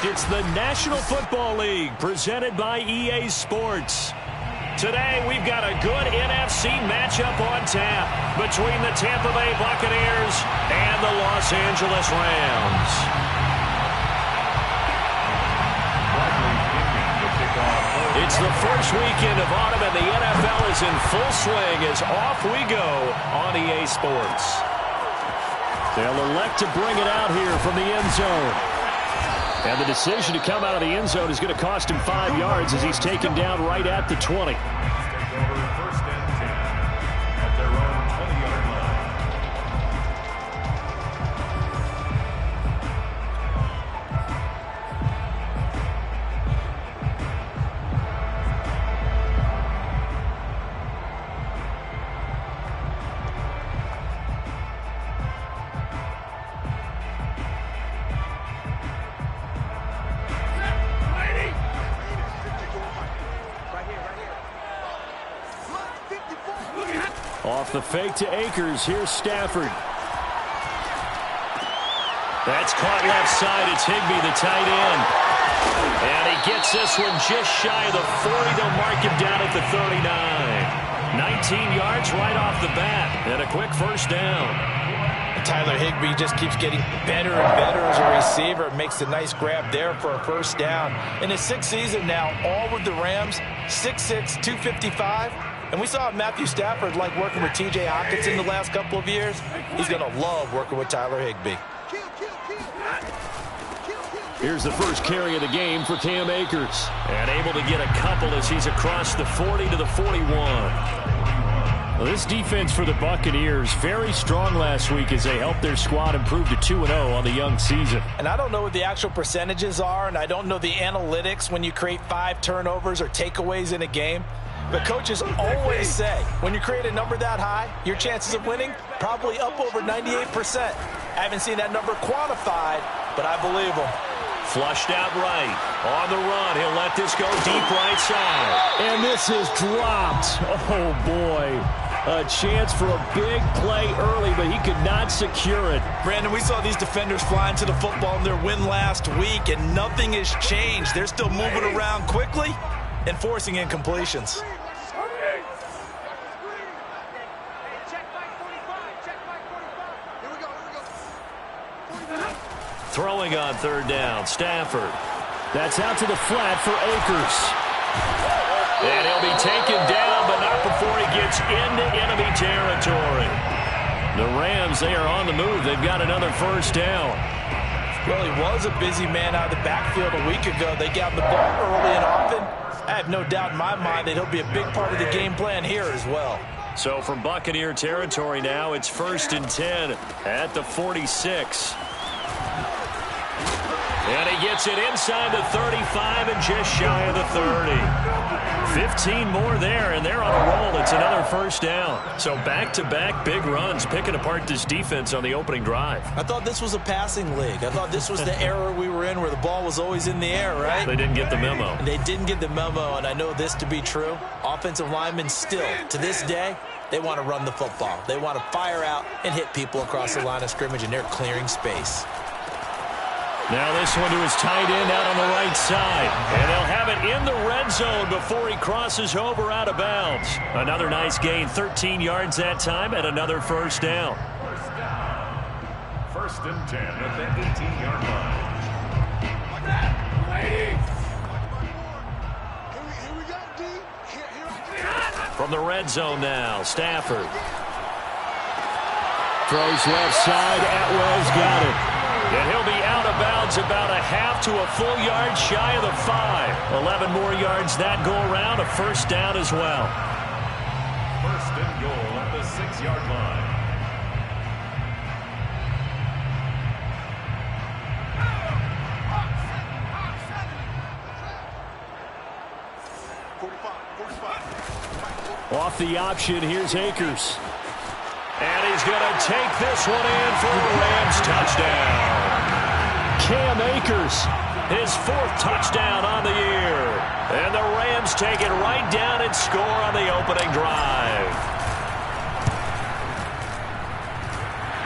It's the National Football League presented by EA Sports. Today, we've got a good NFC matchup on tap between the Tampa Bay Buccaneers and the Los Angeles Rams. It's the first weekend of autumn, and the NFL is in full swing as off we go on EA Sports. They'll elect to bring it out here from the end zone. And the decision to come out of the end zone is going to cost him 5 yards as he's taken down right at the 20. First and 10 at their own 20-yard line. Off the fake to Akers. Here's Stafford. That's caught left side. It's Higbee, the tight end. And he gets this one just shy of the 40. They'll mark him down at the 39. 19 yards right off the bat. And a quick first down. Tyler Higbee just keeps getting better and better as a receiver. Makes a nice grab there for a first down. In his 6th season now, all with the Rams, 6'6", 255. And we saw Matthew Stafford like working with T.J. Hockenson the last couple of years. He's going to love working with Tyler Higbee. Here's the first carry of the game for Cam Akers. And able to get a couple as he's across the 40 to the 41. Well, this defense for the Buccaneers, very strong last week as they helped their squad improve to 2-0 on the young season. And I don't know what the actual percentages are, and I don't know the analytics when you create 5 turnovers or takeaways in a game. But coaches always say, when you create a number that high, your chances of winning probably up over 98%. I haven't seen that number quantified, but I believe them. Flushed out right. On the run, he'll let this go deep right side. And this is dropped. Oh, boy. A chance for a big play early, but he could not secure it. Brandon, we saw these defenders fly into the football in their win last week, and nothing has changed. They're still moving around quickly and forcing incompletions. Throwing on third down, Stafford. That's out to the flat for Akers. And he'll be taken down, but not before he gets into enemy territory. The Rams, they are on the move. They've got another first down. Well, he was a busy man out of the backfield a week ago. They got him the ball early and often. I have no doubt in my mind that he'll be a big part of the game plan here as well. So from Buccaneer territory now, it's 1st and 10 at the 46. And he gets it inside the 35 and just shy of the 30. 15 more there, and they're on a roll. It's another first down. So back-to-back big runs, picking apart this defense on the opening drive. I thought this was a passing league. I thought this was the era we were in where the ball was always in the air, right? They didn't get the memo. And they didn't get the memo, and I know this to be true. Offensive linemen still, to this day, they want to run the football. They want to fire out and hit people across the line of scrimmage, and they're clearing space. Now this one to his tight end out on the right side. And they'll have it in the red zone before he crosses over out of bounds. Another nice gain, 13 yards that time, and another first down. First and 10 at the 18-yard line. From the red zone now, Stafford. Throws left side. Atwell's got it. And he'll be out of bounds about a half to a full yard shy of the 5. 11 more yards that go around, a first down as well. First and goal at the 6-yard line. Off the option, here's Akers. And he's going to take this one in for a Rams touchdown. Cam Akers, his 4th touchdown on the year. And the Rams take it right down and score on the opening drive.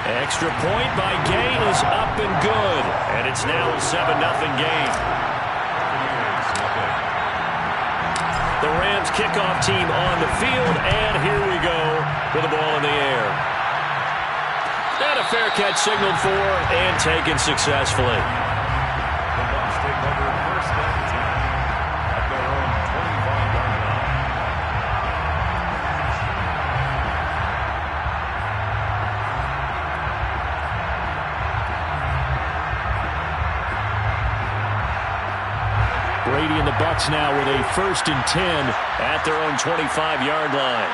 Extra point by Gay is up and good. And it's now a 7-0 game. The Rams kickoff team on the field, and here we go with the ball in the air. And a fair catch signaled for and taken successfully. The Bucs take over first and 10 at their own 25-yard line. Brady and the Bucs now with a 1st and 10 at their own 25-yard line.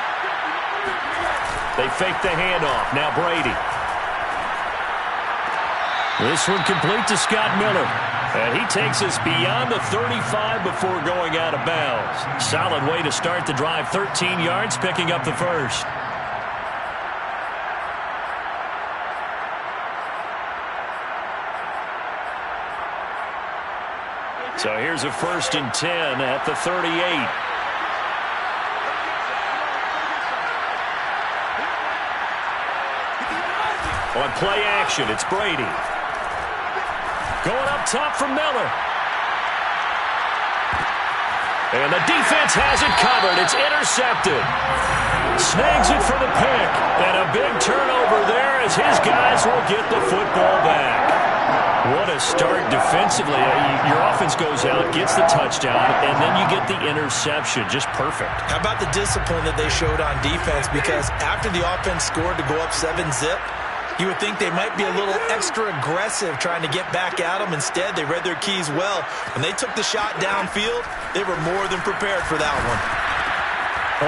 They fake the handoff. Now Brady. This one complete to Scott Miller. And he takes us beyond the 35 before going out of bounds. Solid way to start the drive. 13 yards, picking up the first. So here's a 1st and 10 at the 38. On play action, it's Brady. Going up top from Miller. And the defense has it covered. It's intercepted. Snags it for the pick. And a big turnover there as his guys will get the football back. What a start defensively. Your offense goes out, gets the touchdown, and then you get the interception. Just perfect. How about the discipline that they showed on defense? Because after the offense scored to go up 7-zip, you would think they might be a little extra aggressive trying to get back at them. Instead, they read their keys well. When they took the shot downfield, they were more than prepared for that one.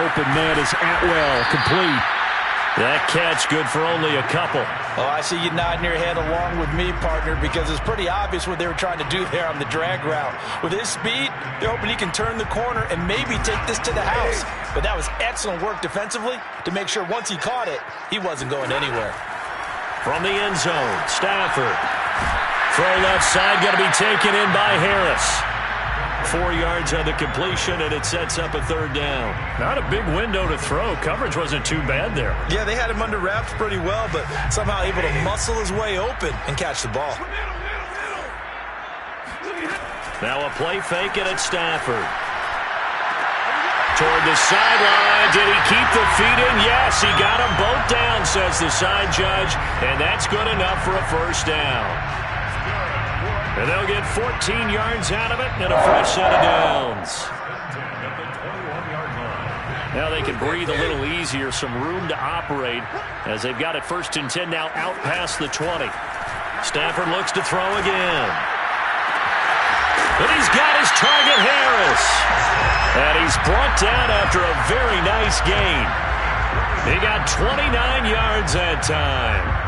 Open man is Atwell, complete. That catch good for only a couple. Oh, I see you nodding your head along with me, partner, because it's pretty obvious what they were trying to do there on the drag route. With his speed, they're hoping he can turn the corner and maybe take this to the house. But that was excellent work defensively to make sure once he caught it, he wasn't going anywhere. From the end zone, Stafford. Throw left side, going to be taken in by Harris. 4 yards on the completion, and it sets up a 3rd down. Not a big window to throw. Coverage wasn't too bad there. Yeah, they had him under wraps pretty well, but somehow able to muscle his way open and catch the ball. Now a play fake, and it's Stafford. Toward the sideline. Did he keep the feet in? Yes, he got them both down, says the side judge, and that's good enough for a 1st down. And they'll get 14 yards out of it and a fresh set of downs. Now they can breathe a little easier, some room to operate as they've got it 1st and 10 now out past the 20. Stafford looks to throw again. And he's got his target, Harris. And he's brought down after a very nice gain. He got 29 yards that time.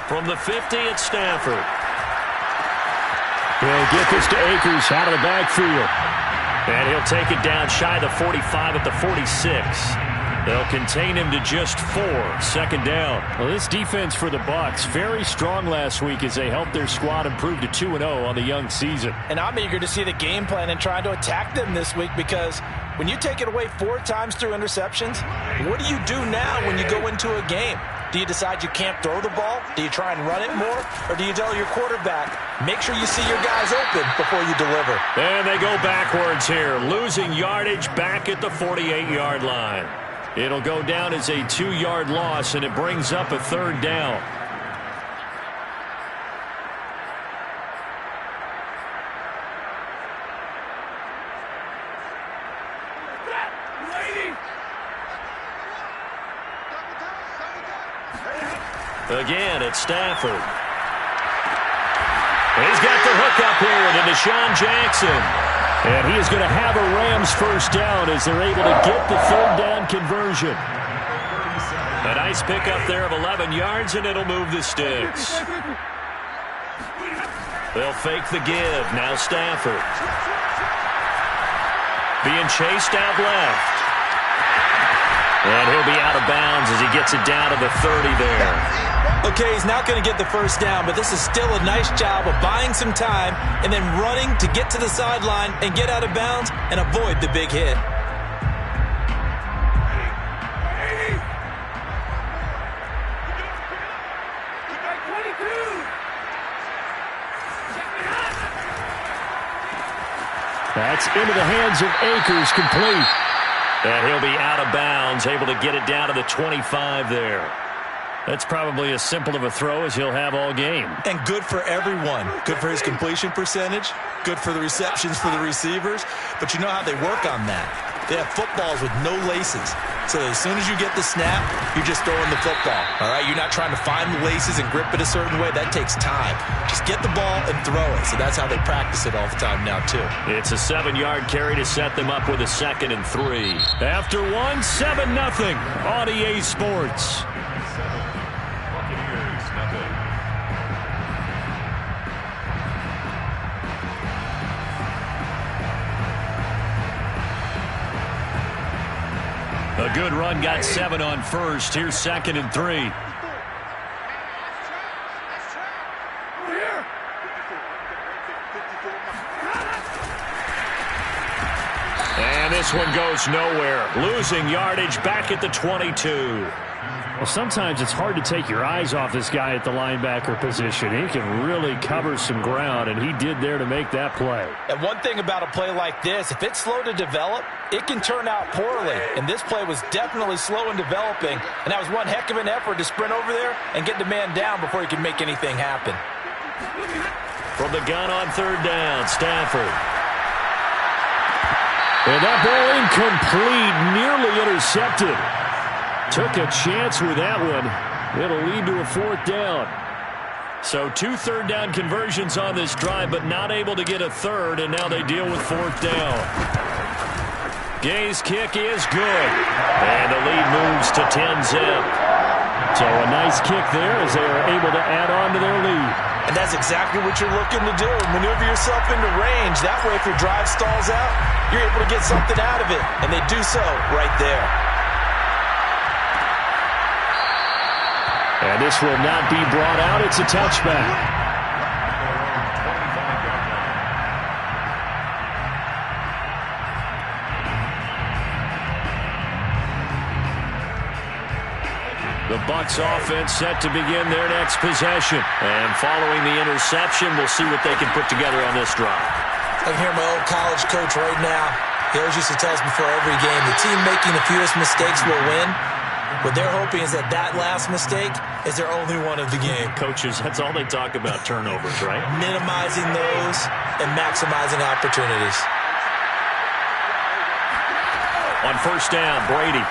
From the 50, it's Stafford. He'll get this to Akers out of the backfield. And he'll take it down shy of the 45 at the 46. They'll contain him to just 4. 2nd down. Well, this defense for the Bucs, very strong last week as they helped their squad improve to 2-0 on the young season. And I'm eager to see the game plan and trying to attack them this week, because when you take it away 4 times through interceptions, what do you do now when you go into a game? Do you decide you can't throw the ball? Do you try and run it more? Or do you tell your quarterback, make sure you see your guys open before you deliver? And they go backwards here, losing yardage back at the 48-yard line. It'll go down as a 2-yard loss, and it brings up a 3rd down. Again, it's Stafford. He's got the hook up here to Deshaun Jackson. And he is going to have a Rams 1st down as they're able to get the 3rd down conversion. A nice pickup there of 11 yards, and it'll move the sticks. They'll fake the give. Now Stafford. Being chased out left. And he'll be out of bounds as he gets it down to the 30 there. Okay, he's not going to get the first down, but this is still a nice job of buying some time and then running to get to the sideline and get out of bounds and avoid the big hit. That's into the hands of Akers, complete. And he'll be out of bounds, able to get it down to the 25 there. That's probably as simple of a throw as he'll have all game. And good for everyone. Good for his completion percentage. Good for the receptions for the receivers. But you know how they work on that. They have footballs with no laces. So as soon as you get the snap, you're just throwing the football. All right, you're not trying to find the laces and grip it a certain way. That takes time. Just get the ball and throw it. So that's how they practice it all the time now, too. It's a 7-yard carry to set them up with a 2nd and 3. After 1, 7-0 on EA Sports. A good run, got 7 on first. Here's 2nd and 3. And this one goes nowhere. Losing yardage back at the 22. Well, sometimes it's hard to take your eyes off this guy at the linebacker position. He can really cover some ground, and he did there to make that play. And one thing about a play like this, if it's slow to develop, it can turn out poorly. And this play was definitely slow in developing, and that was one heck of an effort to sprint over there and get the man down before he can make anything happen. From the gun on 3rd down, Stafford. And that ball incomplete, nearly intercepted. Took a chance with that one. It'll lead to a 4th down. So 2 3rd-down conversions on this drive, but not able to get a 3rd, and now they deal with 4th down. Gay's kick is good. And the lead moves to 10-zip. So a nice kick there as they are able to add on to their lead. And that's exactly what you're looking to do. Maneuver yourself into range. That way, if your drive stalls out, you're able to get something out of it. And they do so right there. And this will not be brought out. It's a touchback. The Bucs offense set to begin their next possession. And following the interception, we'll see what they can put together on this drive. I can hear my old college coach right now. He always used to tell us before every game, the team making the fewest mistakes will win. What they're hoping is that last mistake is their only one of the game. Coaches, that's all they talk about, turnovers, right? Minimizing those and maximizing opportunities. On 1st down, Brady.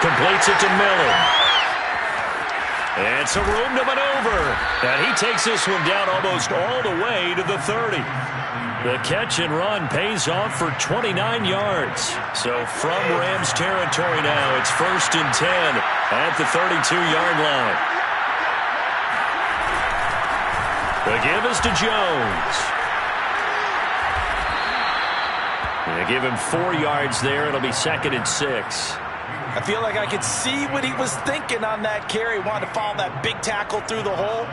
Completes it to Miller. And some room to maneuver. And he takes this one down almost all the way to the 30. The catch and run pays off for 29 yards. So from Rams territory now, it's 1st and 10 at the 32-yard line. The give is to Jones. They give him 4 yards there. It'll be 2nd and 6. I feel like I could see what he was thinking on that carry. Wanted to follow that big tackle through the hole.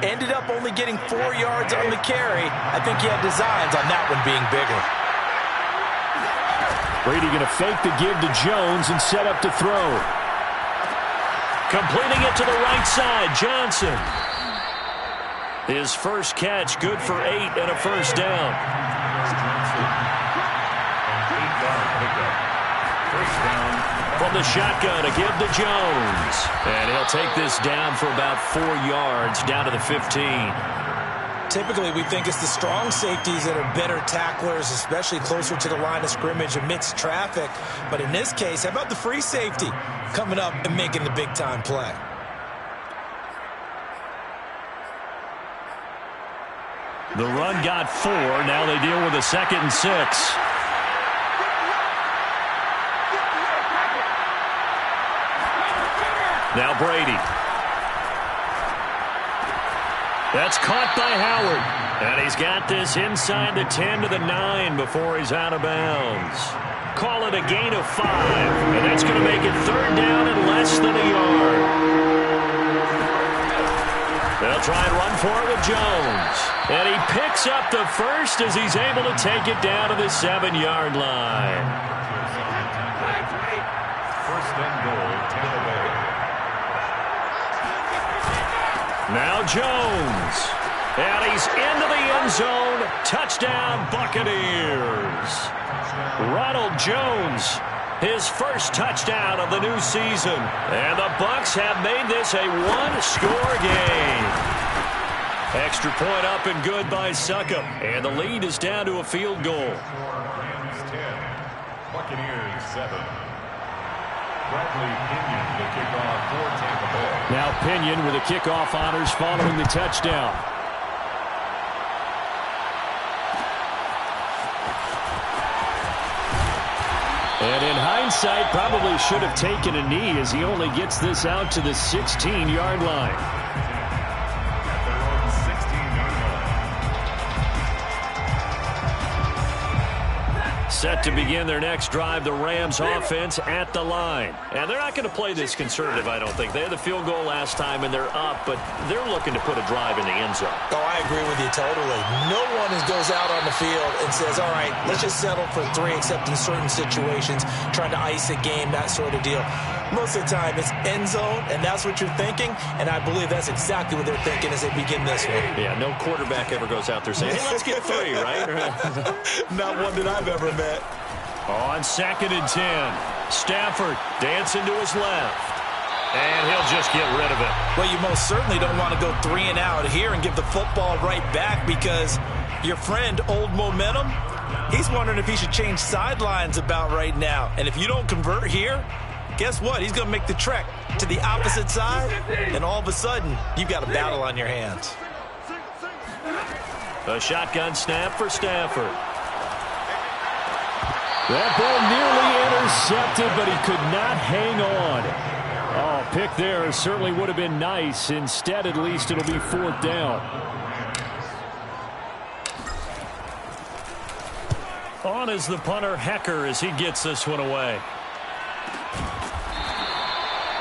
Ended up only getting 4 yards on the carry. I think he had designs on that one being bigger. Brady going to fake the give to Jones and set up to throw. Completing it to the right side, Johnson. His first catch, good for 8 and a 1st down. From the shotgun, a give to Jones. And he'll take this down for about 4 yards, down to the 15. Typically, we think it's the strong safeties that are better tacklers, especially closer to the line of scrimmage amidst traffic. But in this case, how about the free safety coming up and making the big-time play? The run got 4. Now they deal with a 2nd and 6. Now Brady. That's caught by Howard. And he's got this inside the 10 to the 9 before he's out of bounds. call it a gain of 5. And that's going to make it 3rd down and less than a yard. They'll try and run for it with Jones. And he picks up the first as he's able to take it down to the 7-yard line. 1st and goal, Tampa Bay. Now Jones. And he's into the end zone. Touchdown, Buccaneers. Ronald Jones, his first touchdown of the new season. And the Bucs have made this a one-score game. Extra point up and good by Succop. And the lead is down to a field goal. Rams 10, Buccaneers 7. Bradley Pinion, the kickoff for Tampa Bay. Now Pinion with the kickoff honors following the touchdown. And in hindsight, probably should have taken a knee as he only gets this out to the 16-yard line. At their own 16-yard line. Set to begin their next drive, the Rams offense at the line. And they're not going to play this conservative, I don't think. They had the field goal last time, and they're up, but they're looking to put a drive in the end zone. Oh, I agree with you totally. No one goes out on the field and says, all right, let's just settle for 3, except in certain situations, trying to ice a game, that sort of deal. Most of the time, it's end zone, and that's what you're thinking, and I believe that's exactly what they're thinking as they begin this one. Yeah, no quarterback ever goes out there saying, hey, let's get 3, right? Not one that I've ever met. On 2nd and 10, Stafford dancing to his left. And he'll just get rid of it. Well, you most certainly don't want to go 3 and out here and give the football right back because your friend, Old Momentum, he's wondering if he should change sidelines about right now. And if you don't convert here, guess what? He's going to make the trek to the opposite side, and all of a sudden, you've got a battle on your hands. A shotgun snap for Stafford. That ball nearly intercepted, but he could not hang on. Oh, pick there certainly would have been nice. Instead, at least it'll be 4th down. On is the punter, Hecker, as he gets this one away.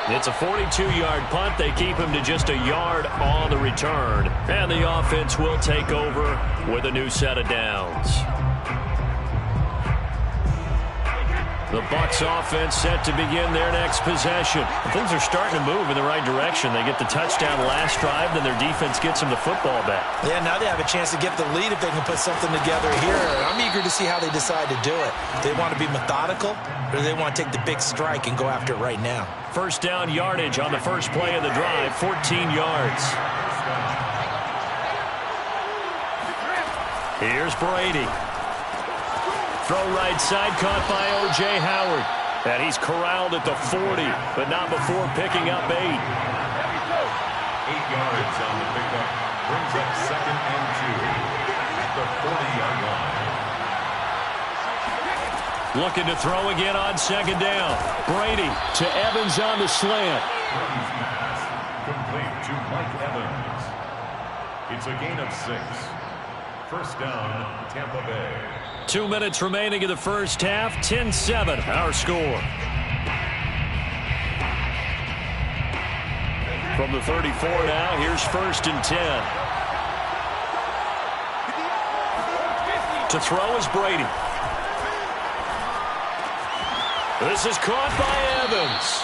It's a 42-yard punt. They keep him to just a yard on the return. And the offense will take over with a new set of downs. The Bucs offense set to begin their next possession. Things are starting to move in the right direction. They get the touchdown last drive, then their defense gets them the football back. Yeah, now they have a chance to get the lead if they can put something together here. I'm eager to see how they decide to do it. Do they want to be methodical, or do they want to take the big strike and go after it right now? 1st down yardage on the first play of the drive, 14 yards. Here's Brady. Throw right side, caught by O.J. Howard. And he's corralled at the 40, but not before picking up 8. 8 yards on the pickup. Brings up 2nd and 2 at the 40-yard line. Looking to throw again on 2nd down. Brady to Evans on the slant. Complete to Mike Evans. It's a gain of 6. 1st down, Tampa Bay. 2 minutes remaining in the first half. 10-7, our score. From the 34 now, here's 1st and 10. To throw is Brady. This is caught by Evans.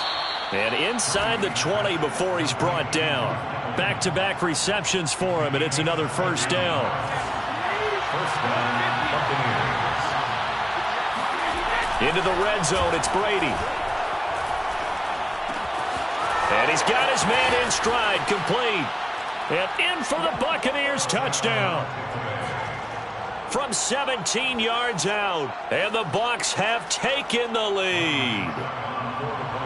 And inside the 20 before he's brought down. Back-to-back receptions for him, and it's another 1st down. 1st down, Buccaneers. Into the red zone, it's Brady. And he's got his man in stride, complete. And in for the Buccaneers touchdown. From 17 yards out, and the Bucs have taken the lead.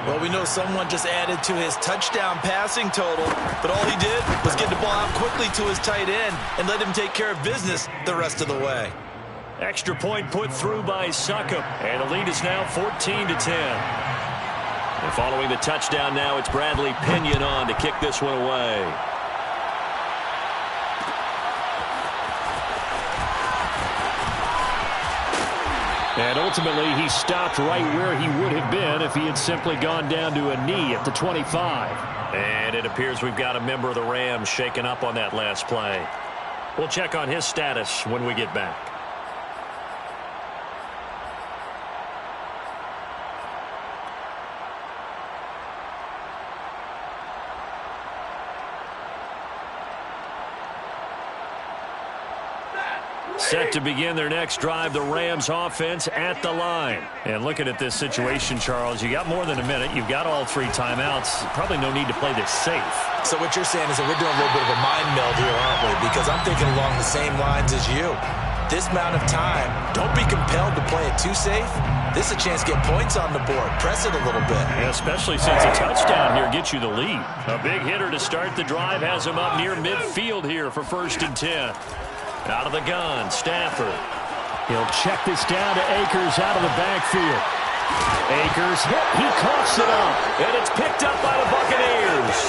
Well, we know someone just added to his touchdown passing total, but all he did was get the ball out quickly to his tight end and let him take care of business the rest of the way. Extra point put through by Succop, and the lead is now 14-10. And following the touchdown now, it's Bradley Pinion on to kick this one away. And ultimately, he stopped right where he would have been if he had simply gone down to a knee at the 25. And it appears we've got a member of the Rams shaken up on that last play. We'll check on his status when we get back. Set to begin their next drive, the Rams offense at the line. And looking at this situation, Charles, you got more than a minute. You've got all 3 timeouts. Probably no need to play this safe. So what you're saying is that we're doing a little bit of a mind meld here, aren't we? Because I'm thinking along the same lines as you. This amount of time, don't be compelled to play it too safe. This is a chance to get points on the board. Press it a little bit. Yeah, especially since a touchdown here gets you the lead. A big hitter to start the drive has him up near midfield here for 1st and 10. Out of the gun, Stafford. He'll check this down to Akers out of the backfield. Akers hit, he coughs it up, and it's picked up by the Buccaneers.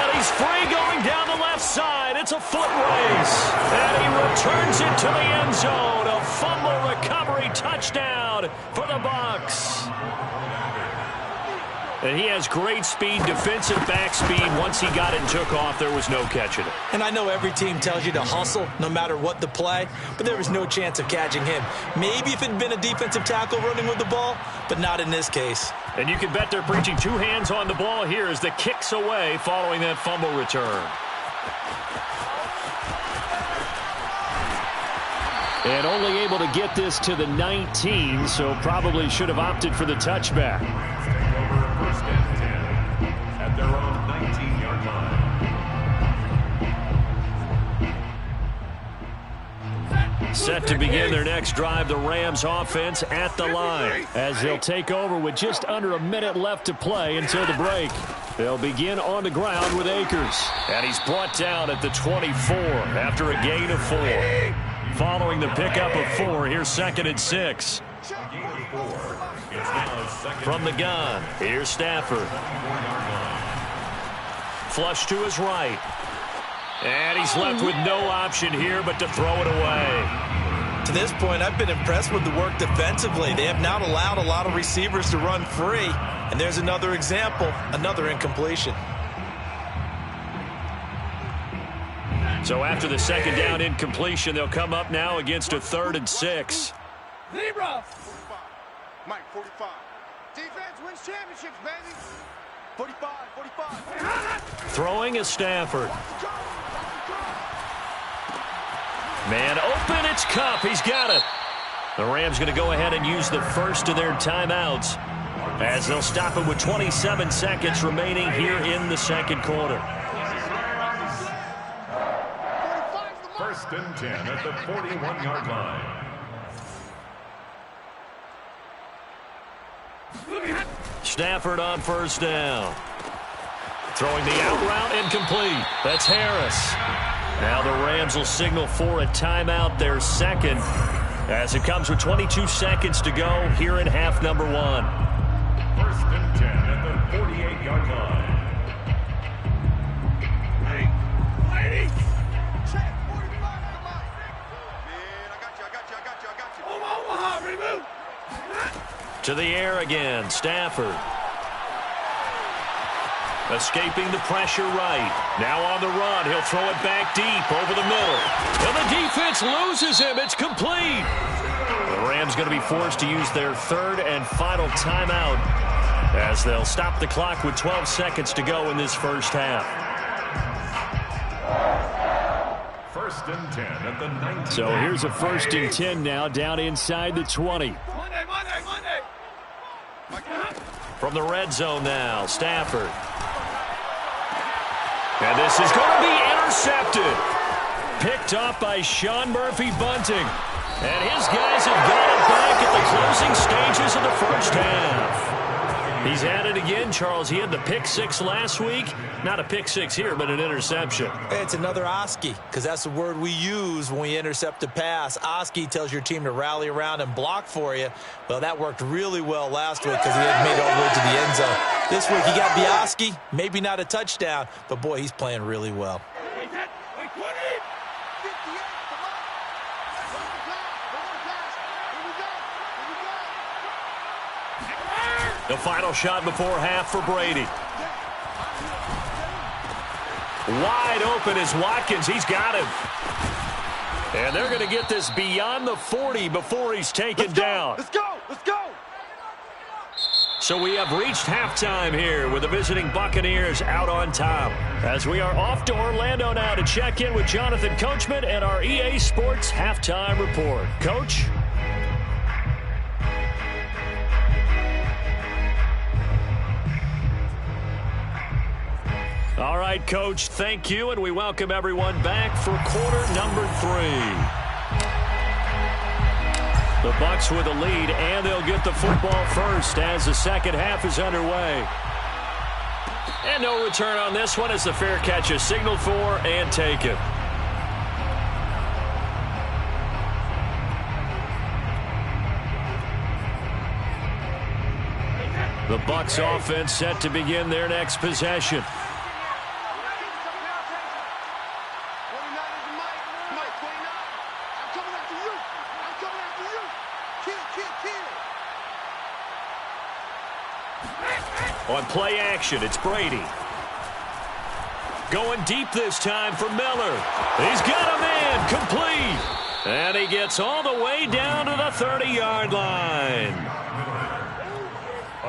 And he's free going down the left side. It's a foot race. And he returns it to the end zone. A fumble recovery touchdown for the Bucs. And he has great speed, defensive back speed. Once he got it and took off, there was no catching it. And I know every team tells you to hustle no matter what the play, but there was no chance of catching him. Maybe if it had been a defensive tackle running with the ball, but not in this case. And you can bet they're preaching 2 hands on the ball here as the kick's away following that fumble return. And only able to get this to the 19, so probably should have opted for the touchback. At their own 19-yard line. Set to begin their next drive, the Rams offense at the line as they'll take over with just under a minute left to play until the break. They'll begin on the ground with Akers. And he's brought down at the 24 after a gain of 4. Following the pickup of 4, here's 2nd and 6. From the gun, here's Stafford. Flush to his right. And he's left with no option here but to throw it away. To this point, I've been impressed with the work defensively. They have not allowed a lot of receivers to run free. And there's another example, another incompletion. So after the 2nd down incompletion, they'll come up now against a 3rd and 6. Zebra! 45. Mike, 45. Defense wins championships, baby. 45, 45. Throwing is Stafford. Man open, it's Kupp. He's got it. The Rams going to go ahead and use the first of their timeouts as they'll stop it with 27 seconds remaining here in the 2nd quarter. 1st and 10 at the 41-yard line. Stafford on 1st down. Throwing the out route, incomplete. That's Harris. Now the Rams will signal for a timeout, their 2nd, as it comes with 22 seconds to go here in half number 1. 1st and 10 at the 48-yard line. Hey, ladies! Check, 45, come on. Man, I got you. Omaha, remove! To the air again, Stafford. Escaping the pressure right. Now on the run. He'll throw it back deep over the middle. And the defense loses him. It's complete. The Rams going to be forced to use their 3rd and final timeout as they'll stop the clock with 12 seconds to go in this 1st half. 1st and 10 at the 19. So here's a 1st and 10 now down inside the 20. Monday. From the red zone now, Stafford. And this is going to be intercepted. Picked off by Sean Murphy-Bunting. And his guys have got it back at the closing stages of the 1st half. He's at it again, Charles. He had the pick 6 last week. Not a pick 6 here, but an interception. It's another Oski, because that's the word we use when we intercept a pass. Oski tells your team to rally around and block for you. Well, that worked really well last week because he had made it all the way to the end zone. This week he got the Oski, maybe not a touchdown, but boy, he's playing really well. The final shot before half for Brady. Wide open is Watkins. He's got him. And they're going to get this beyond the 40 before he's taken down. Let's go! Let's go! So we have reached halftime here with the visiting Buccaneers out on top. As we are off to Orlando now to check in with Jonathan Coachman and our EA Sports halftime report. Coach? All right, Coach, thank you, and we welcome everyone back for quarter number 3. The Bucs with a lead, and they'll get the football first as the second half is underway. And no return on this one as the fair catch is signaled for and taken. The Bucs offense set to begin their next possession. On play action, it's Brady. Going deep this time for Miller. He's got a man complete. And he gets all the way down to the 30-yard line.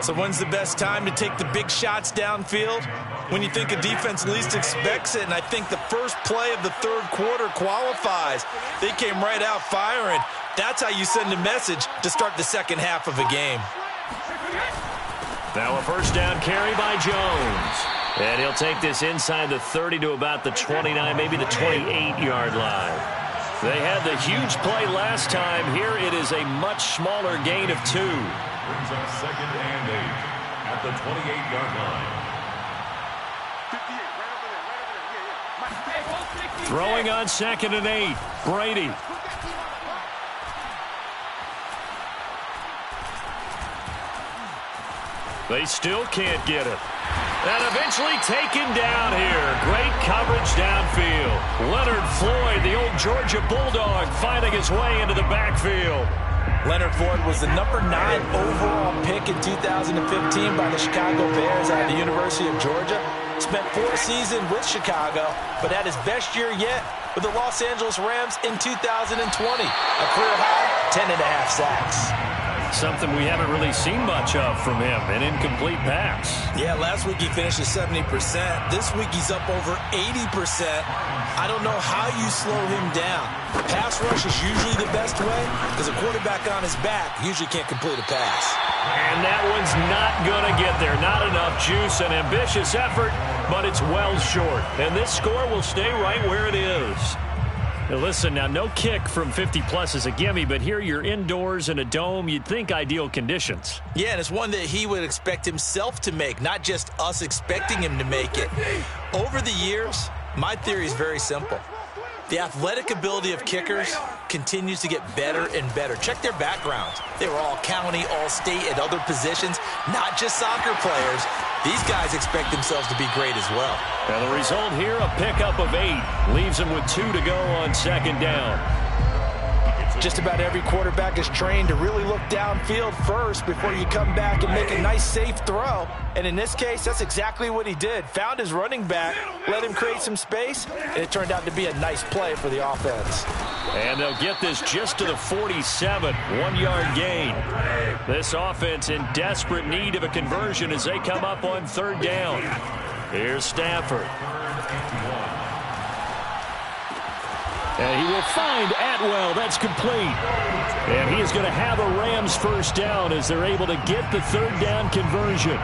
So when's the best time to take the big shots downfield? When you think a defense least expects it, and I think the first play of the third quarter qualifies. They came right out firing. That's how you send a message to start the second half of a game. Now a first down carry by Jones. And he'll take this inside the 30 to about the 29, maybe the 28-yard line. They had the huge play last time. Here it is a much smaller gain of 2. Brings up 2nd and 8 at the 28-yard line. 58, right over there, right over there. Yeah. Throwing on 2nd and 8. Brady. They still can't get it. And eventually taken down here. Great coverage downfield. Leonard Floyd, the old Georgia Bulldog, finding his way into the backfield. Leonard Floyd was the number 9 overall pick in 2015 by the Chicago Bears out of the University of Georgia. Spent 4 seasons with Chicago, but had his best year yet with the Los Angeles Rams in 2020. A career high, 10.5 sacks. Something we haven't really seen much of from him, an incomplete pass. Yeah, last week he finished at 70%. This week he's up over 80%. I don't know how you slow him down. Pass rush is usually the best way because a quarterback on his back usually can't complete a pass. And that one's not going to get there. Not enough juice, an ambitious effort, but it's well short. And this score will stay right where it is. Now listen, now no kick from 50-plus is a gimme, but here you're indoors in a dome. You'd think ideal conditions. Yeah, and it's one that he would expect himself to make, not just us expecting him to make it. Over the years, my theory is very simple. The athletic ability of kickers continues to get better and better. Check their backgrounds. They were all county, all state at other positions, not just soccer players. These guys expect themselves to be great as well. And the result here, a pickup of 8. Leaves them with 2 to go on 2nd down. Just about every quarterback is trained to really look downfield first before you come back and make a nice, safe throw. And in this case, that's exactly what he did. Found his running back, let him create some space, and it turned out to be a nice play for the offense. And they'll get this just to the 47, 1-yard gain. This offense in desperate need of a conversion as they come up on 3rd down. Here's Stafford. And he will find Atwell. That's complete. And he is going to have a Rams first down as they're able to get the 3rd down conversion.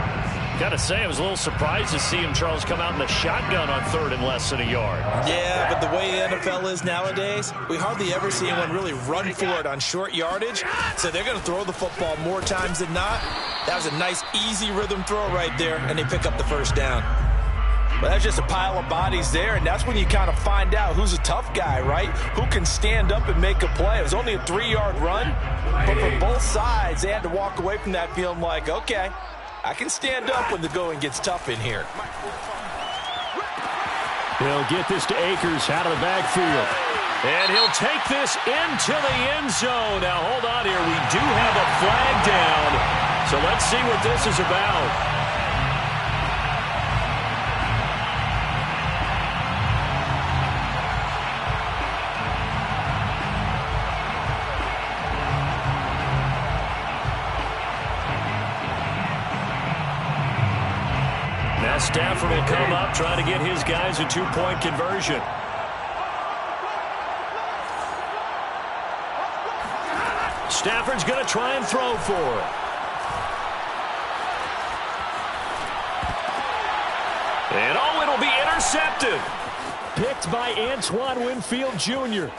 Got to say, I was a little surprised to see him, Charles, come out in the shotgun on 3rd and less than a yard. Yeah, but the way the NFL is nowadays, we hardly ever see anyone really run for it on short yardage. So they're going to throw the football more times than not. That was a nice, easy rhythm throw right there, and they pick up the first down. But that's just a pile of bodies there, and that's when you kind of find out who's a tough guy, right? Who can stand up and make a play. It was only a 3-yard run, but for both sides, they had to walk away from that feeling like, okay, I can stand up when the going gets tough in here. He'll get this to Akers out of the backfield. And he'll take this into the end zone. Now, hold on here. We do have a flag down. So let's see what this is about. Now Stafford will come up, trying to get his guys a two-point conversion. Stafford's going to try and throw for it. And oh, it'll be intercepted. Picked by Antoine Winfield Jr.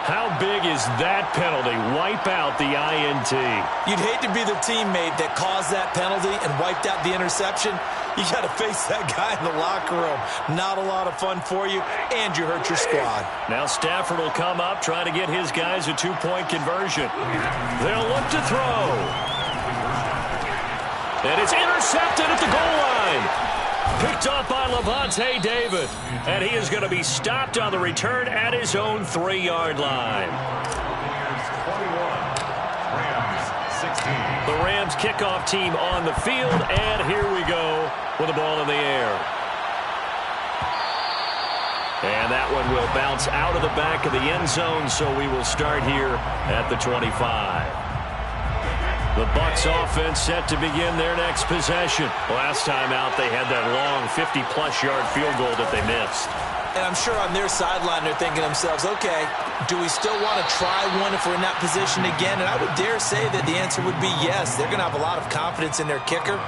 How big is that penalty? Wipe out the INT. You'd hate to be the teammate that caused that penalty and wiped out the interception. You got to face that guy in the locker room. Not a lot of fun for you, and you hurt your squad. Now Stafford will come up, trying to get his guys a two-point conversion. They'll look to throw. And it's intercepted at the goal line. Picked up by Lavonte David. And he is going to be stopped on the return at his own 3-yard line. The Rams kickoff team on the field, and here we go with the ball in the air. And that one will bounce out of the back of the end zone, so we will start here at the 25. The Bucs offense set to begin their next possession. Last time out, they had that long 50-plus yard field goal that they missed. And I'm sure on their sideline they're thinking to themselves, okay, do we still want to try one if we're in that position again? And I would dare say that the answer would be yes. They're going to have a lot of confidence in their kicker.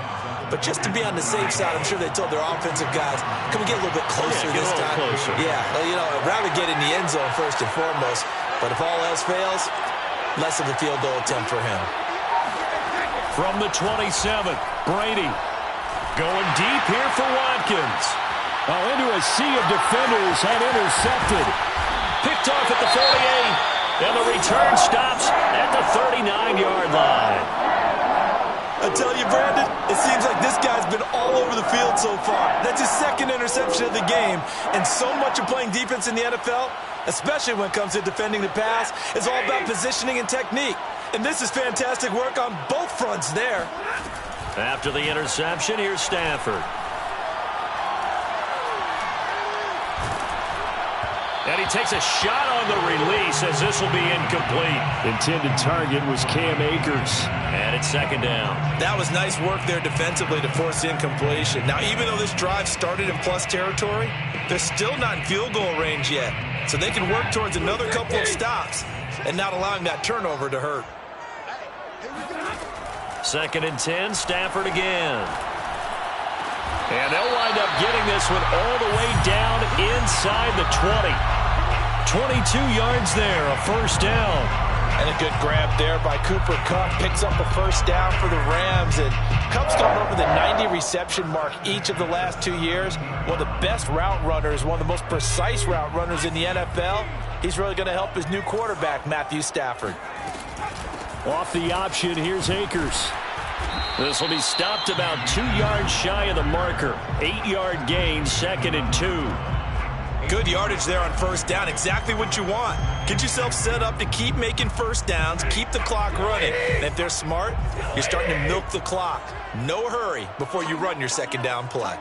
But just to be on the safe side, I'm sure they told their offensive guys, can we get a little bit closer this time? Closer. Yeah, well, you know, I'd rather get in the end zone first and foremost. But if all else fails, less of a field goal attempt for him. From the 27, Brady going deep here for Watkins. Oh, into a sea of defenders and intercepted. Picked off at the 48, and the return stops at the 39-yard line. I tell you, Brandon, it seems like this guy's been all over the field so far. That's his second interception of the game, and so much of playing defense in the NFL, especially when it comes to defending the pass, is all about positioning and technique. And this is fantastic work on both fronts there. After the interception, here's Stafford. And he takes a shot on the release as this will be incomplete. Intended target was Cam Akers. And it's second down. That was nice work there defensively to force the incompletion. Now, even though this drive started in plus territory, they're still not in field goal range yet. So they can work towards another couple of stops and not allowing that turnover to hurt. Second and 10, Stafford again. And they'll wind up getting this one all the way down inside the 20. 22 yards there, a first down. And a good grab there by Cooper Kupp. Picks up the first down for the Rams. And Kupp's gone over the 90 reception mark each of the last 2 years. One of the best route runners, one of the most precise route runners in the NFL. He's really going to help his new quarterback, Matthew Stafford. Off the option, here's Akers. This will be stopped about 2 yards shy of the marker. 8-yard gain, second and 2. Good yardage there on first down. Exactly what you want. Get yourself set up to keep making first downs, keep the clock running. And if they're smart, you're starting to milk the clock. No hurry before you run your second down play.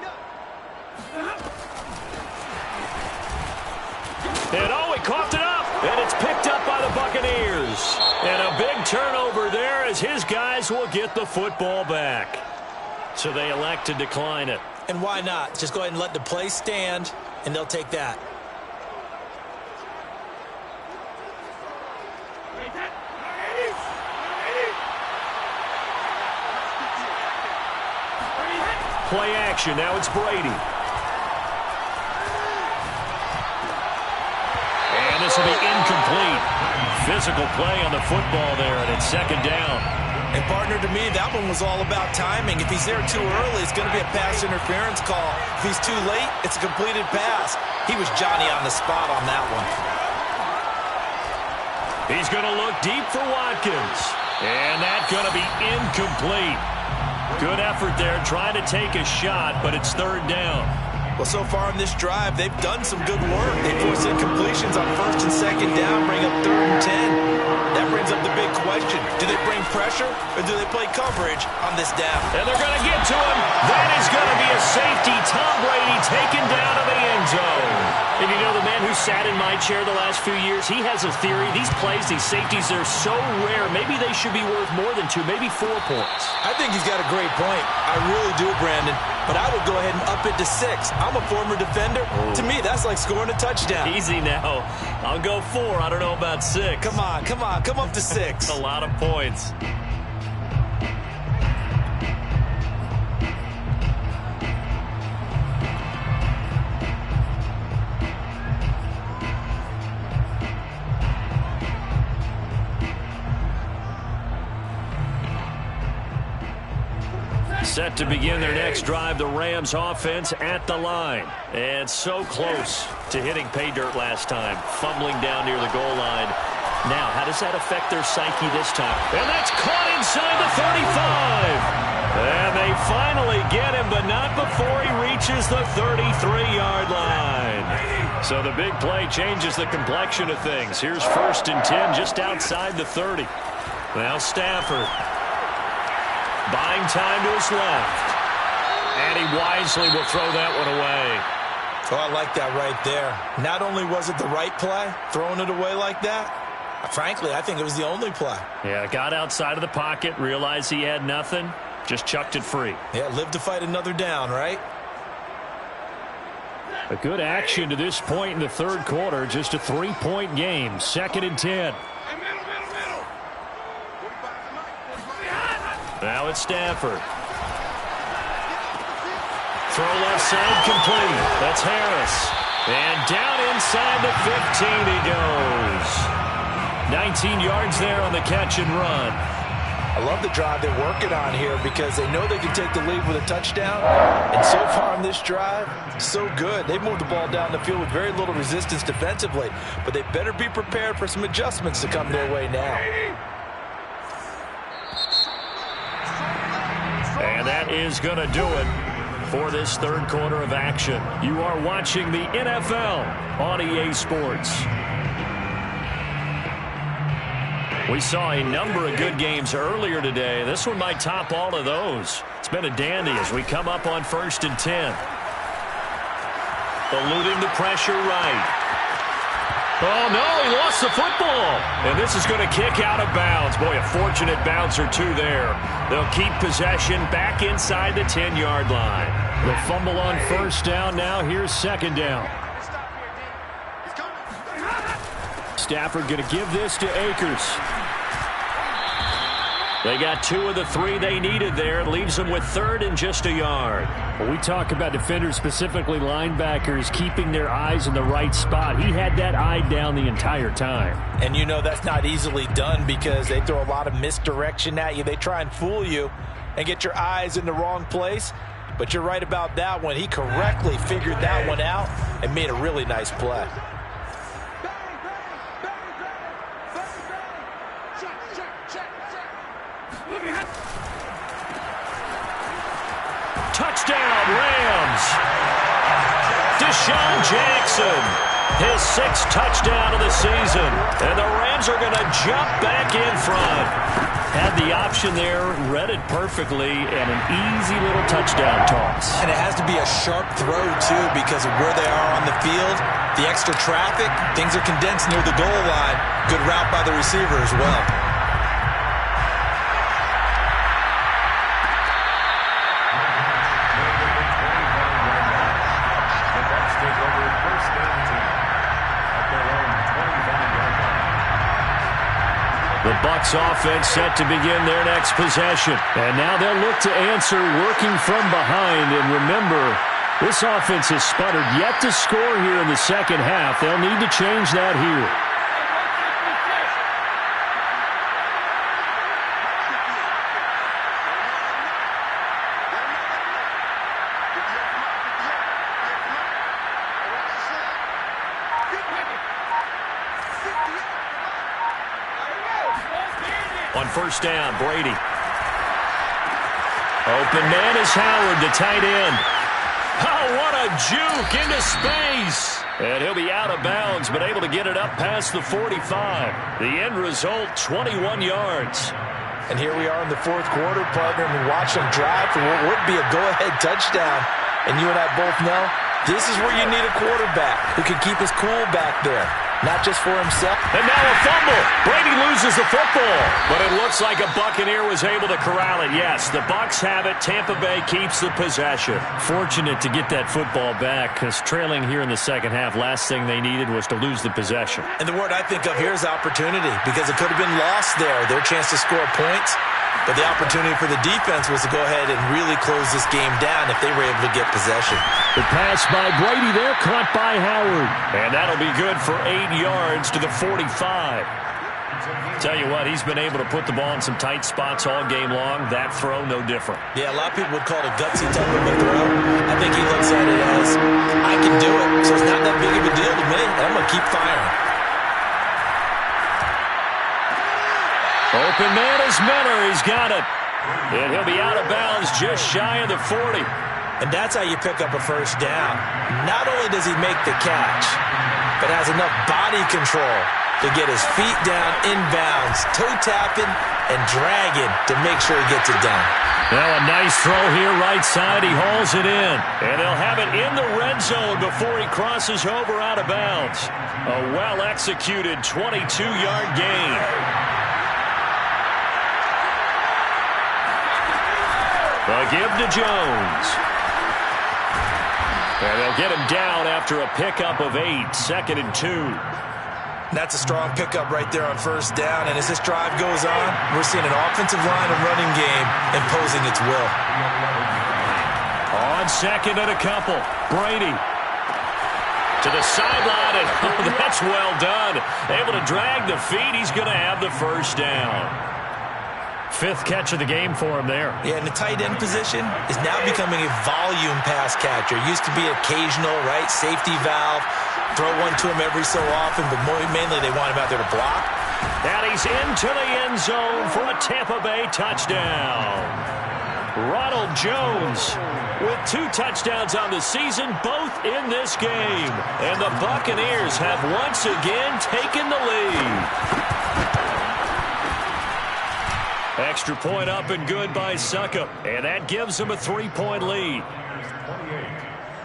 And oh, he coughed it up. And it's picked up by the Buccaneers. And a big turnover there as his guys will get the football back. So they elect to decline it. And why not? Just go ahead and let the play stand, and they'll take that. Play action. Now it's Brady. And this will be incomplete. Physical play on the football there, and it's second down. And, partner, to me, that one was all about timing. If he's there too early, it's going to be a pass interference call. If he's too late, it's a completed pass. He was Johnny on the spot on that one. He's going to look deep for Watkins. And that's going to be incomplete. Good effort there, trying to take a shot, but it's third down. Well, so far in this drive, they've done some good work. They force incompletions on first and second down, bring up 3rd and 10. That brings up the big question. Do they bring pressure, or do they play coverage on this down? And they're going to get to him. That is going to be a safety. Tom Brady taken down to the end zone. And you know, the man who sat in my chair the last few years, he has a theory. These plays, these safeties, they're so rare. Maybe they should be worth more than 2, maybe 4 points. I think he's got a great point. I really do, Brandon. But I would go ahead and up it to 6. I'm a former defender. To me, that's like scoring a touchdown. Easy now. I'll go 4. I don't know about 6. Come on. Come up to 6. A lot of points. Set to begin their next drive, the Rams offense at the line. And so close to hitting pay dirt last time, fumbling down near the goal line. Now, how does that affect their psyche this time? And that's caught inside the 35. And they finally get him, but not before he reaches the 33-yard line. So the big play changes the complexion of things. Here's 1st and 10 just outside the 30. Now Stafford. Buying time to his left. And he wisely will throw that one away. Oh, I like that right there. Not only was it the right play, throwing it away like that, frankly, I think it was the only play. Yeah, got outside of the pocket, realized he had nothing, just chucked it free. Yeah, live to fight another down, right? A good action to this point in the 3rd quarter. Just a 3-point game. 2nd and 10. Now it's Stafford. Throw left side complete. That's Harris. And down inside the 15 he goes. 19 yards there on the catch and run. I love the drive they're working on here because they know they can take the lead with a touchdown. And so far on this drive, so good. They've moved the ball down the field with very little resistance defensively. But they better be prepared for some adjustments to come their way now. And that is going to do it for this 3rd quarter of action. You are watching the NFL on EA Sports. We saw a number of good games earlier today. This one might top all of those. It's been a dandy as we come up on 1st and 10. Eluding the pressure right. Oh, no, he lost the football. And this is going to kick out of bounds. Boy, a fortunate bounce or 2 there. They'll keep possession back inside the 10-yard line. The fumble on 1st down. Now here's 2nd down. Stafford going to give this to Akers. They got 2 of the 3 they needed there. It leaves them with 3rd and just a yard. When we talk about defenders, specifically linebackers, keeping their eyes in the right spot. He had that eye down the entire time. And you know that's not easily done because they throw a lot of misdirection at you. They try and fool you and get your eyes in the wrong place. But you're right about that one. He correctly figured that one out and made a really nice play. Touchdown, Rams. Deshaun Jackson, his 6th touchdown of the season. And the Rams are going to jump back in front. Had the option there, read it perfectly, and an easy little touchdown toss. And it has to be a sharp throw, too, because of where they are on the field, the extra traffic, things are condensed near the goal line. Good route by the receiver as well. The Bucs offense set to begin their next possession. And now they'll look to answer working from behind. And remember, this offense has sputtered yet to score here in the 2nd half. They'll need to change that here. On 1st down, Brady. Open man is Howard, the tight end. Oh, what a juke into space. And he'll be out of bounds, but able to get it up past the 45. The end result, 21 yards. And here we are in the fourth quarter, partner, and we watch them drive for what would be a go-ahead touchdown. And you and I both know this is where you need a quarterback who can keep his cool back there, not just for himself. And now a fumble. Brady loses the football, but it looks like a Buccaneer was able to corral it. Yes, the Bucs have it. Tampa Bay keeps the possession. Fortunate to get that football back, because trailing here in the second half, last thing they needed was to lose the possession. And the word I think of here is opportunity, because it could have been lost there, their chance to score points. But the opportunity for the defense was to go ahead and really close this game down if they were able to get possession. The pass by Brady there, caught by Howard. And that'll be good for 8 yards to the 45. Tell you what, he's been able to put the ball in some tight spots all game long. That throw, no different. Yeah, a lot of people would call it a gutsy type of a throw. I think he looks at it as, I can do it, so it's not that big of a deal to me, and I'm going to keep firing. Open man is Miller. He's got it. And he'll be out of bounds just shy of the 40. And that's how you pick up a first down. Not only does he make the catch, but has enough body control to get his feet down inbounds, toe tapping and dragging to make sure he gets it done. Now a nice throw here right side. He hauls it in. And he'll have it in the red zone before he crosses over out of bounds. A well-executed 22-yard gain. The give to Jones. And they'll get him down after a pickup of 8, 2nd and 2. That's a strong pickup right there on first down. And as this drive goes on, we're seeing an offensive line and running game imposing its will. On 2nd and a couple. Brady to the sideline, and that's well done. Able to drag the feet. He's going to have the first down. 5th catch of the game for him there. Yeah, and the tight end position is now becoming a volume pass catcher. Used to be occasional, right? Safety valve. Throw one to him every so often, but mainly they want him out there to block. And he's into the end zone for a Tampa Bay touchdown. Ronald Jones with 2 touchdowns on the season, both in this game. And the Buccaneers have once again taken the lead. Extra point up and good by Succop. And that gives them a 3-point lead. 28,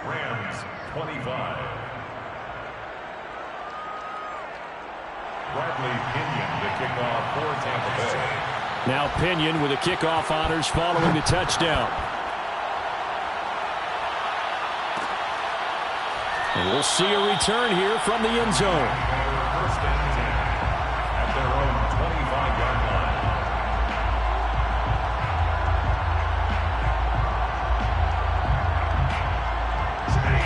Rams 25. Bradley Pinion, the kickoff for Tampa Bay. Now Pinion with the kickoff honors following the touchdown. And we'll see a return here from the end zone. First and 10 at their own 25-yard line.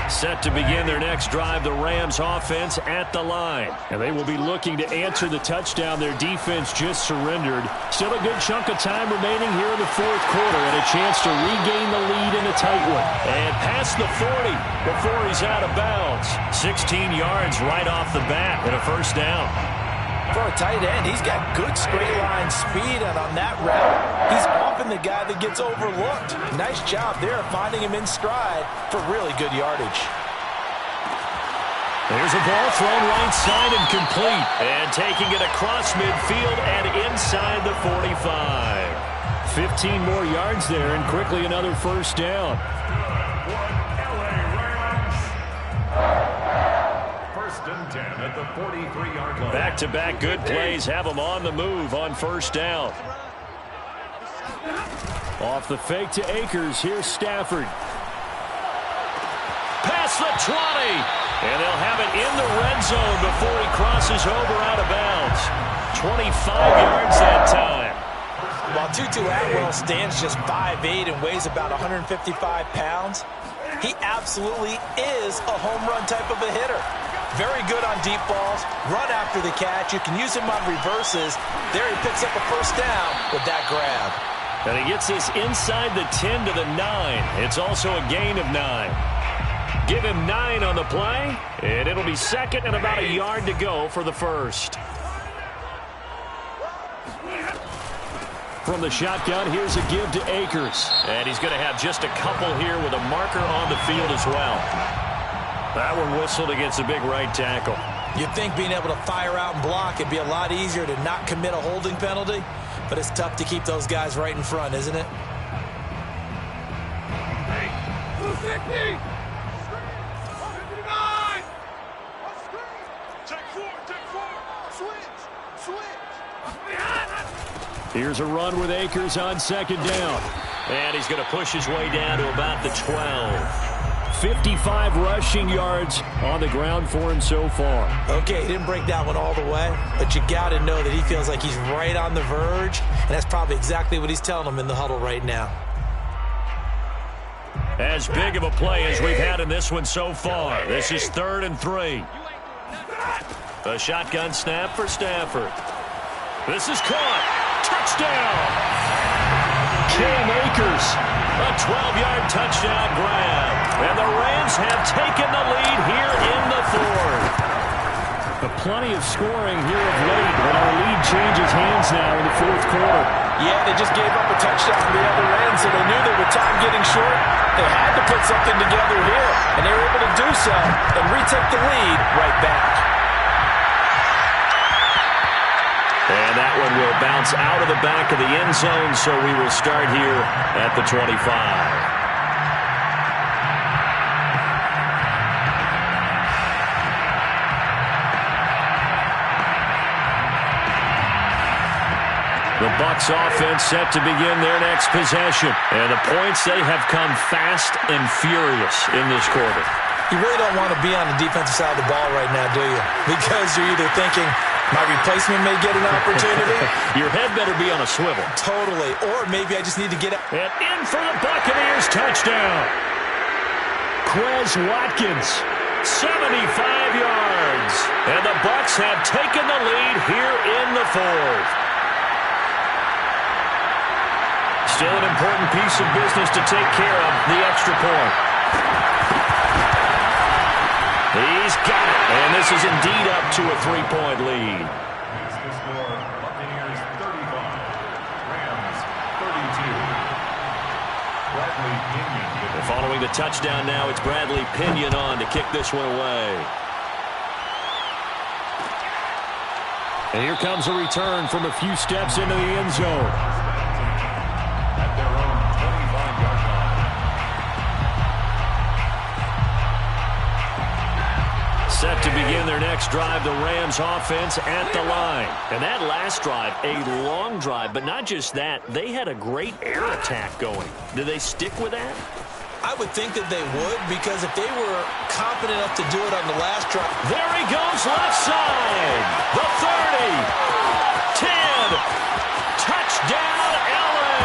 Set to begin their next drive, the Rams offense at the line. And they will be looking to answer the touchdown their defense just surrendered. Still a good chunk of time remaining here in the fourth quarter and a chance to regain the lead in a tight one. And past the 40 before he's out of bounds. 16 yards right off the bat and a first down. For a tight end, he's got good straight line speed, and on that route, he's often the guy that gets overlooked. Nice job there finding him in stride for really good yardage. There's a ball thrown right side and complete. And taking it across midfield and inside the 45. 15 more yards there and quickly another first down. First and 10 at the 43-yard line. Back-to-back good plays have them on the move on first down. Off the fake to Akers. Here's Stafford. Past the 20. And they'll have it in the red zone before he crosses over out of bounds. 25 yards that time. While Tutu Atwell stands just 5'8" and weighs about 155 pounds, he absolutely is a home run type of a hitter. Very good on deep balls, run after the catch. You can use him on reverses. There he picks up a first down with that grab. And he gets this inside the 10 to the 9. It's also a gain of 9. Give him 9 on the play, and it'll be second and about a yard to go for the first. From the shotgun, here's a give to Akers. And he's going to have just a couple here with a marker on the field as well. That one whistled against a big right tackle. You'd think being able to fire out and block it'd be a lot easier to not commit a holding penalty, but it's tough to keep those guys right in front, isn't it? Here's a run with Akers on second down. And he's going to push his way down to about the 12. 55 rushing yards on the ground for him so far. Okay, he didn't break that one all the way, but you got to know that he feels like he's right on the verge, and that's probably exactly what he's telling them in the huddle right now. As big of a play as we've had in this one so far. This is 3rd and 3. A shotgun snap for Stafford. This is caught. Touchdown! Cam Akers. A 12-yard touchdown grab. And the Rams have taken the lead here in the 4th. Plenty of scoring here of late, but our lead changes hands now in the 4th quarter. Yeah, they just gave up a touchdown from the other end, so they knew that with time getting short, they had to put something together here, and they were able to do so and retake the lead right back. And that one will bounce out of the back of the end zone, so we will start here at the 25. The Bucs offense set to begin their next possession. And the points, they have come fast and furious in this quarter. You really don't want to be on the defensive side of the ball right now, do you? Because you're either thinking, my replacement may get an opportunity. Your head better be on a swivel. Totally. Or maybe I just need to get out. And in for the Buccaneers touchdown. Quez Watkins. 75 yards. And the Bucs have taken the lead here in the 4th. Still an important piece of business to take care of, the extra point. He's got it, and this is indeed up to a 3-point lead. Here's the score, Buccaneers 35, Rams 32. Bradley Pinion. And following the touchdown now, it's Bradley Pinion on to kick this one away. And here comes a return from a few steps into the end zone. At their own 25-yard line. Set to begin their next drive, the Rams offense at the line. And that last drive, a long drive, but not just that, they had a great air attack going. Do they stick with that? I would think that they would, because if they were confident enough to do it on the last drive. There he goes, left side. The 30. 10. Touchdown, LA.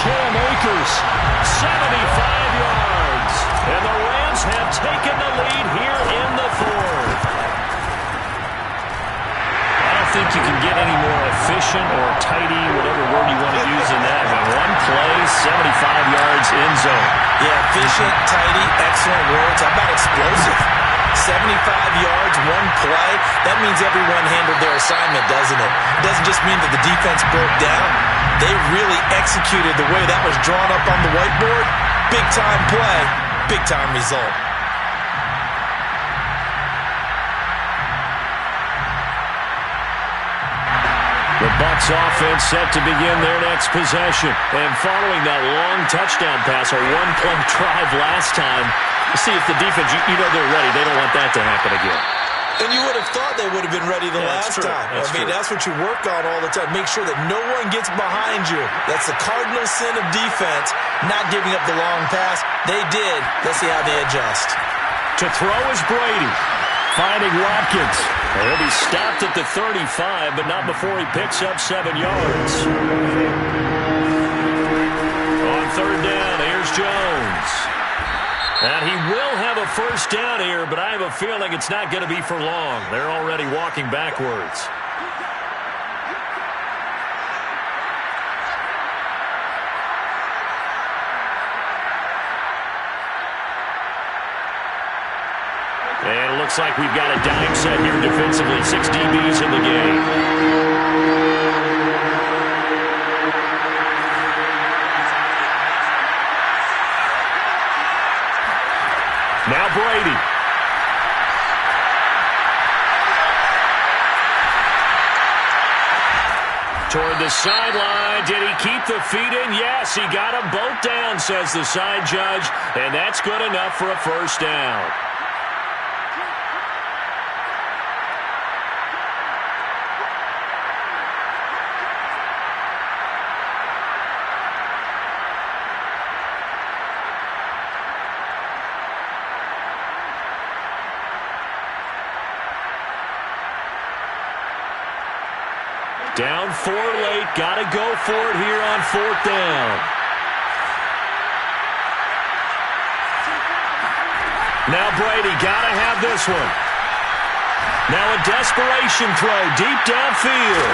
Cam Akers. 75 yards. And the Rams have taken the lead here in the 4th. I don't think you can get any more efficient or tidy, whatever word you want to use in that. I mean, one play, 75 yards in zone. Yeah, efficient, tidy, excellent words. How about explosive? 75 yards, one play. That means everyone handled their assignment, doesn't it? It doesn't just mean that the defense broke down. They really executed the way that was drawn up on the whiteboard. Big-time play, big-time result. The Bucs offense set to begin their next possession. And following that long touchdown pass, a one-play drive last time, see if the defense, you know they're ready. They don't want that to happen again. And you would have thought they would have been ready the last time. That's what you work on all the time. Make sure that no one gets behind you. That's the cardinal sin of defense, not giving up the long pass. They did. Let's see how they adjust. To throw is Brady. Finding Watkins. He'll be stopped at the 35, but not before he picks up 7 yards. On 3rd down, here's Jones. And he will have a first down here, but I have a feeling it's not going to be for long. They're already walking backwards. And it looks like we've got a dime set here defensively. 6 DBs in the game. toward the sideline. Did he keep the feet in? Yes, he got them both down, says the side judge, and that's good enough for a first down. Down 4 late. Got to go for it here on 4th down. Now Brady got to have this one. Now a desperation throw deep downfield.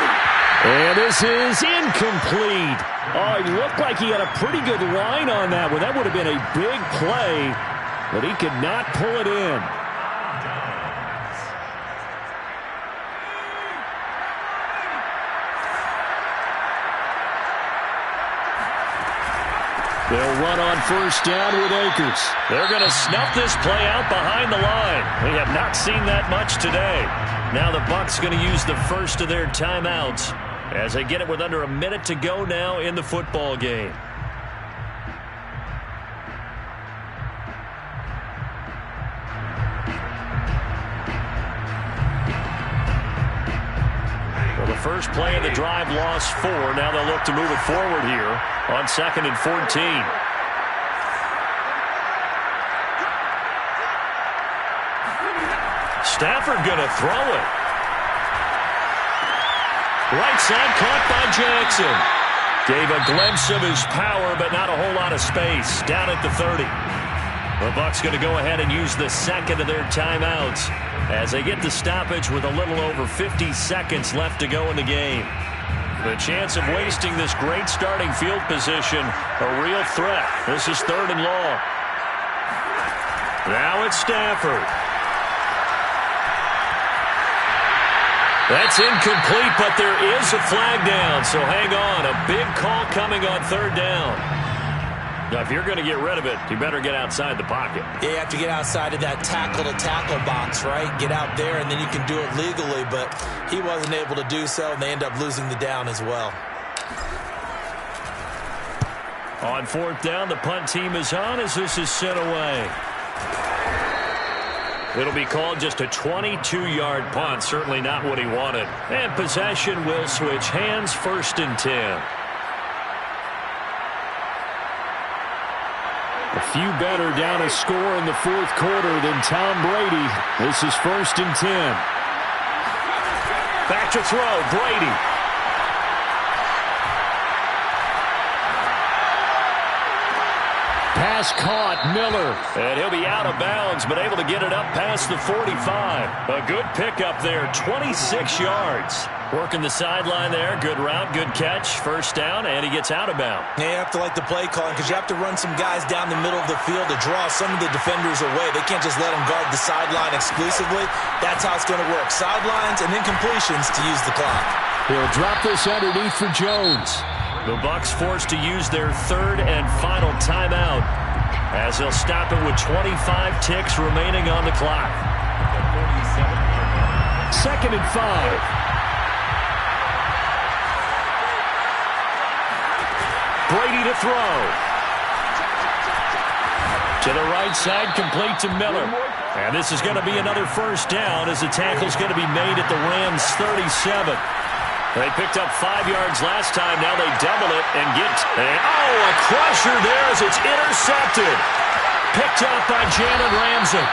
And this is incomplete. Oh, he looked like he had a pretty good line on that one. That would have been a big play, but he could not pull it in. They'll run on first down with Akers. They're going to snuff this play out behind the line. We have not seen that much today. Now the Bucs going to use the first of their timeouts as they get it with under a minute to go now in the football game. Well, the first play of the drive lost 4. Now they'll look to move it forward here on 2nd and 14. Stafford going to throw it. Right side caught by Jackson. Gave a glimpse of his power, but not a whole lot of space. Down at the 30. The Bucs going to go ahead and use the second of their timeouts as they get the stoppage with a little over 50 seconds left to go in the game. The chance of wasting this great starting field position, a real threat. This is 3rd and long. Now it's Stafford. That's incomplete, but there is a flag down, so hang on. A big call coming on 3rd down. Now, if you're going to get rid of it, you better get outside the pocket. Yeah, you have to get outside of that tackle-to-tackle box, right? Get out there, and then you can do it legally, but he wasn't able to do so, and they end up losing the down as well. On 4th down, the punt team is on as this is sent away. It'll be called just a 22-yard punt, certainly not what he wanted. And possession will switch hands, 1st and 10. A few better down a score in the 4th quarter than Tom Brady. This is 1st and 10. Back to throw, Brady. Pass caught, Miller. And he'll be out of bounds, but able to get it up past the 45. A good pickup there, 26 yards. Working the sideline there. Good route, good catch. 1st down, and he gets out of bounds. Yeah, you have to like the play calling because you have to run some guys down the middle of the field to draw some of the defenders away. They can't just let them guard the sideline exclusively. That's how it's going to work. Sidelines and then completions to use the clock. He'll drop this underneath for Jones. The Bucs forced to use their 3rd and final timeout as they'll stop it with 25 ticks remaining on the clock. 2nd and 5. Brady to throw. To the right side, complete to Miller. And this is going to be another 1st down as the tackle's going to be made at the Rams' 37. They picked up 5 yards last time. Now they double it and get... a crusher there as it's intercepted. Picked up by Jalen Ramsey.